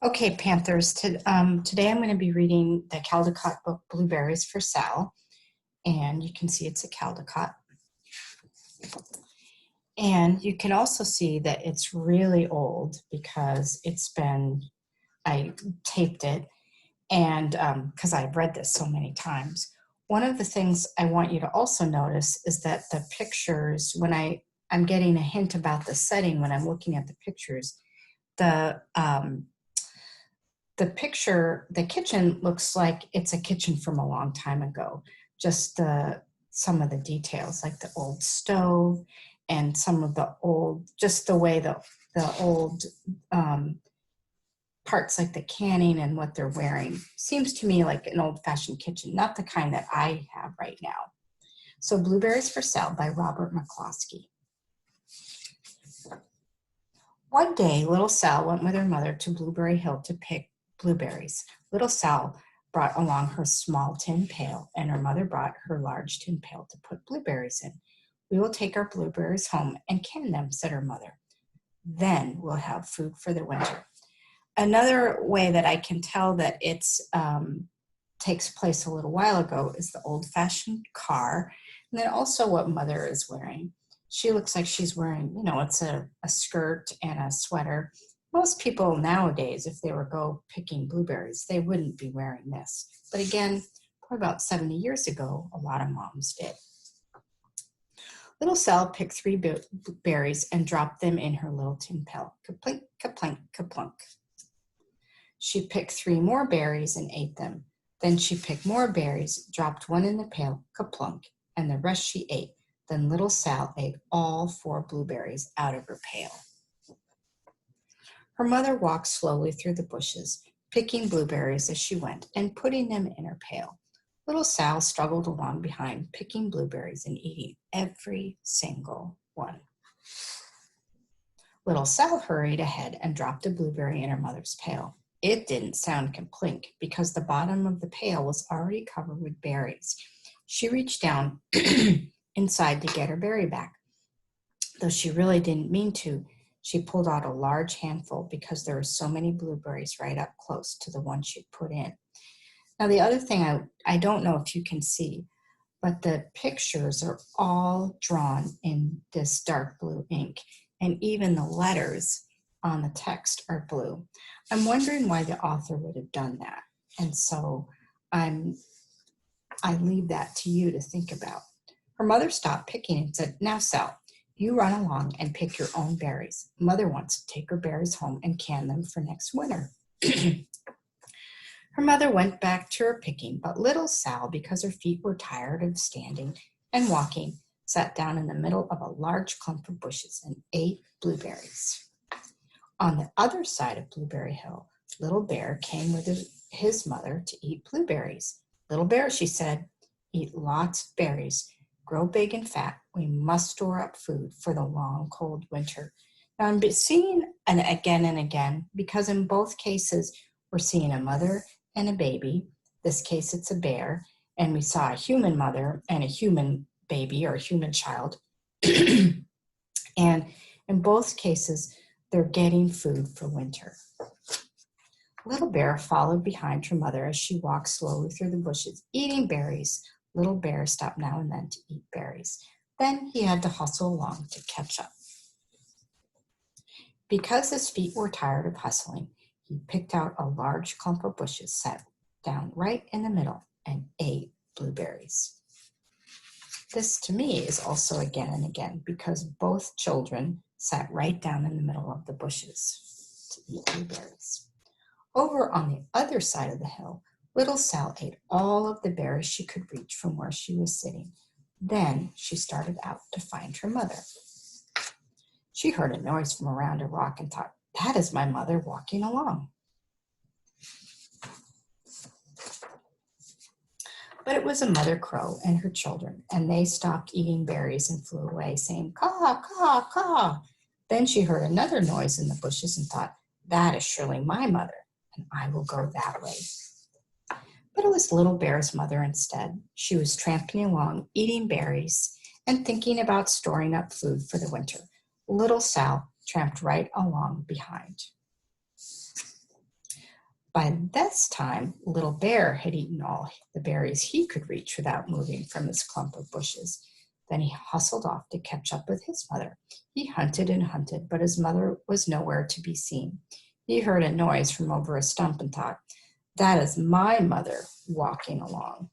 Okay, Panthers, today I'm going to be reading the Caldicott book, Blueberries for Sal, and you can see it's a Caldicott. And you can also see that it's really old because I taped it, and because I've read this so many times. One of the things I want you to also notice is that the pictures, I'm getting a hint about the setting when I'm looking at the pictures, the the kitchen looks like it's a kitchen from a long time ago. Just some of the details, like the old stove and some of the old, just the way the old parts, like the canning and what they're wearing, seems to me like an old-fashioned kitchen, not the kind that I have right now. So Blueberries for Sale by Robert McCloskey. One day, little Sal went with her mother to Blueberry Hill to pick blueberries. Little Sal brought along her small tin pail, and her mother brought her large tin pail to put blueberries in. We will take our blueberries home and can them, said her mother. Then we'll have food for the winter. Another way that I can tell that it's takes place a little while ago is the old-fashioned car, and then also what mother is wearing. She looks like she's wearing, it's a skirt and a sweater. Most people nowadays, if they were go picking blueberries, they wouldn't be wearing this. But again, probably about 70 years ago, a lot of moms did. Little Sal picked 3 berries and dropped them in her little tin pail. Kaplink, kaplink, kaplunk. She picked 3 more berries and ate them. Then she picked more berries, dropped 1 in the pail, kaplunk, and the rest she ate. Then little Sal ate all 4 blueberries out of her pail. Her mother walked slowly through the bushes, picking blueberries as she went and putting them in her pail. Little Sal struggled along behind, picking blueberries and eating every single one. Little Sal hurried ahead and dropped a blueberry in her mother's pail. It didn't sound kaplink because the bottom of the pail was already covered with berries. She reached down inside to get her berry back. Though she really didn't mean to, she pulled out a large handful because there were so many blueberries right up close to the one she'd put in. Now, the other thing I don't know if you can see, but the pictures are all drawn in this dark blue ink, and even the letters on the text are blue. I'm wondering why the author would have done that. And so I leave that to you to think about. Her mother stopped picking and said, "Now, Sal, you run along and pick your own berries. Mother wants to take her berries home and can them for next winter." Her mother went back to her picking, but little Sal, because her feet were tired of standing and walking, sat down in the middle of a large clump of bushes and ate blueberries. On the other side of Blueberry Hill, Little Bear came with his mother to eat blueberries. "Little Bear," she said, "eat lots of berries. Grow big and fat. We must store up food for the long, cold winter." Now, I'm seeing and again, because in both cases, we're seeing a mother and a baby. This case, it's a bear. And we saw a human mother and a human baby or a human child. And in both cases, they're getting food for winter. Little Bear followed behind her mother as she walked slowly through the bushes, eating berries. Little Bear stopped now and then to eat berries. Then he had to hustle along to catch up. Because his feet were tired of hustling, he picked out a large clump of bushes, sat down right in the middle, and ate blueberries. This, to me, is also again and again because both children sat right down in the middle of the bushes to eat blueberries. Over on the other side of the hill, little Sal ate all of the berries she could reach from where she was sitting. Then she started out to find her mother. She heard a noise from around a rock and thought, "That is my mother walking along." But it was a mother crow and her children, and they stopped eating berries and flew away, saying, "Caw, caw, caw." Then she heard another noise in the bushes and thought, "That is surely my mother, and I will go that way." But it was Little Bear's mother instead. She was tramping along, eating berries, and thinking about storing up food for the winter. Little Sal tramped right along behind. By this time, Little Bear had eaten all the berries he could reach without moving from his clump of bushes. Then he hustled off to catch up with his mother. He hunted and hunted, but his mother was nowhere to be seen. He heard a noise from over a stump and thought, "That is my mother walking along."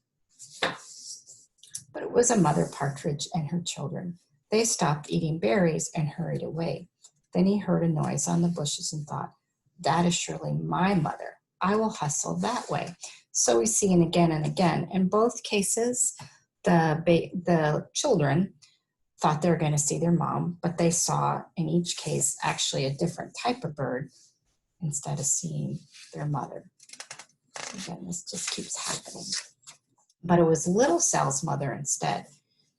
But it was a mother partridge and her children. They stopped eating berries and hurried away. Then he heard a noise on the bushes and thought, "That is surely my mother. I will hustle that way." So we see, and again, in both cases, the children thought they were going to see their mom, but they saw, in each case, actually a different type of bird instead of seeing their mother. Again, this just keeps happening. But it was Little Sal's mother instead.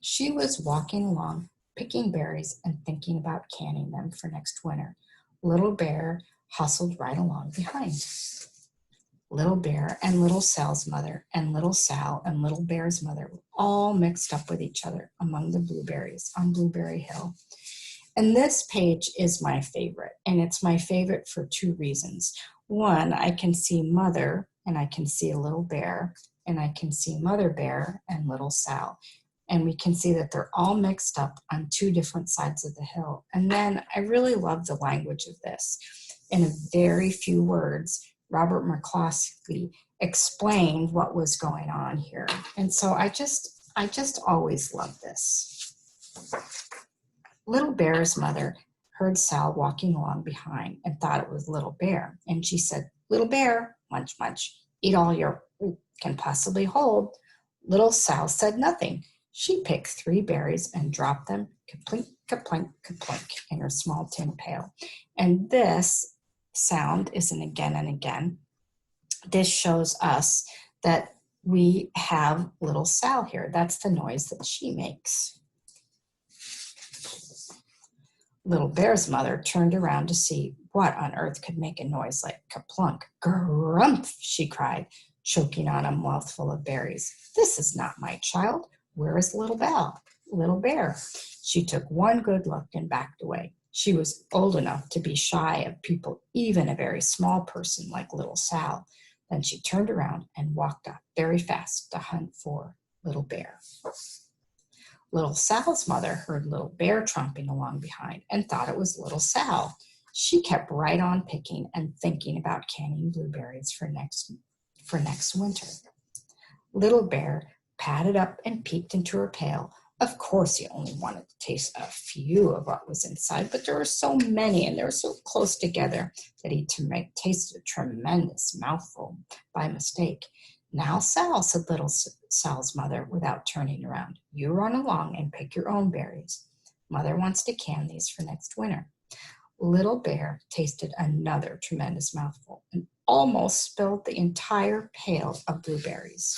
She was walking along, picking berries and thinking about canning them for next winter. Little Bear hustled right along behind. Little Bear and Little Sal's mother and Little Sal and Little Bear's mother were all mixed up with each other among the blueberries on Blueberry Hill. And this page is my favorite, and it's my favorite for two reasons. One, I can see Mother, and I can see a Little Bear, and I can see Mother Bear and Little Sal. And we can see that they're all mixed up on two different sides of the hill. And then I really love the language of this. In a very few words, Robert McCloskey explained what was going on here. And so I just always love this. Little Bear's mother heard Sal walking along behind and thought it was Little Bear. And she said, "Little Bear, munch, munch, eat all your can possibly hold." Little Sal said nothing. She picked 3 berries and dropped them, kaplink, kaplink, kaplink, in her small tin pail. And this sound is an again and again. This shows us that we have Little Sal here. That's the noise that she makes. Little Bear's mother turned around to see what on earth could make a noise like kaplunk. "Grumph," she cried, choking on a mouthful of berries. "This is not my child. Where is Little Bear?" She took one good look and backed away. She was old enough to be shy of people, even a very small person like Little Sal. Then she turned around and walked up very fast to hunt for Little Bear. Little Sal's mother heard Little Bear tromping along behind and thought it was Little Sal. She kept right on picking and thinking about canning blueberries for next winter. Little Bear padded up and peeked into her pail. Of course, he only wanted to taste a few of what was inside, but there were so many and they were so close together that he tasted a tremendous mouthful by mistake. "Now, Sal," said Little Sal's mother without turning around, "you run along and pick your own berries. Mother wants to can these for next winter." Little Bear tasted another tremendous mouthful and almost spilled the entire pail of blueberries.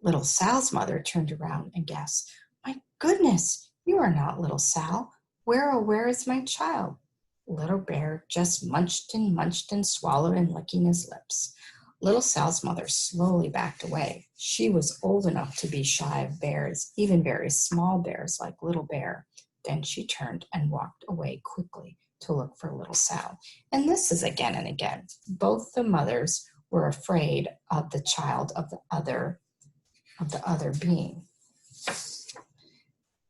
Little Sal's mother turned around and gasped, "My goodness, you are not Little Sal. Where is my child?" Little Bear just munched and swallowed and licking his lips. Little Sal's mother slowly backed away. She was old enough to be shy of bears, even very small bears like Little Bear. Then she turned and walked away quickly to look for Little Sal. And this is again and again. Both the mothers were afraid of the child of the other being.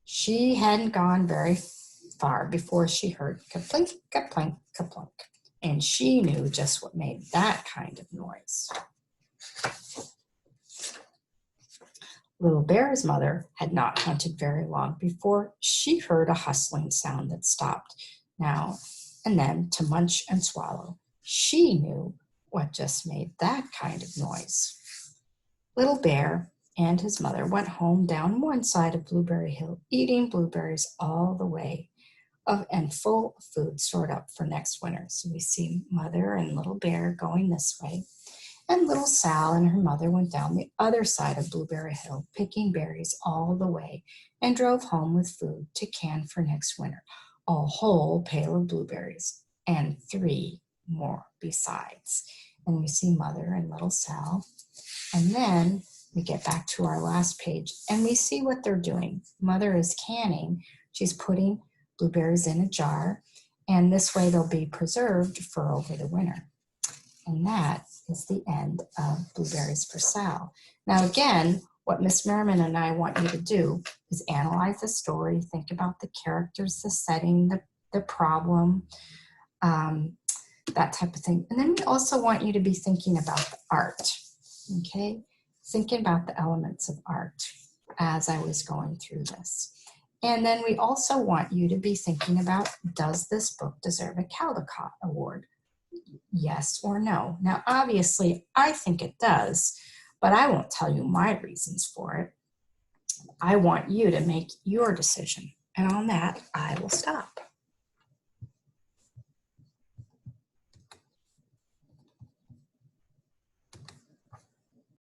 She hadn't gone very far before she heard kaplink, kaplink, kaplunk, and she knew just what made that kind of noise. Little Bear's mother had not hunted very long before she heard a hustling sound that stopped now and then to munch and swallow. She knew what just made that kind of noise. Little Bear and his mother went home down one side of Blueberry Hill, eating blueberries all the way, and full of food stored up for next winter. So we see Mother and Little Bear going this way, and Little Sal and her mother went down the other side of Blueberry Hill, picking berries all the way, and drove home with food to can for next winter. A whole pail of blueberries, and 3 more besides. And we see Mother and Little Sal, and then we get back to our last page, and we see what they're doing. Mother is canning. She's putting blueberries in a jar, and this way they'll be preserved for over the winter. And that is the end of Blueberries for Sal. Now again, what Miss Merriman and I want you to do is analyze the story, think about the characters, the setting, the problem, that type of thing. And then we also want you to be thinking about the art, okay? Thinking about the elements of art as I was going through this. And then we also want you to be thinking about, does this book deserve a Caldicott Award? Yes or no? Now, obviously, I think it does, but I won't tell you my reasons for it. I want you to make your decision. And on that, I will stop.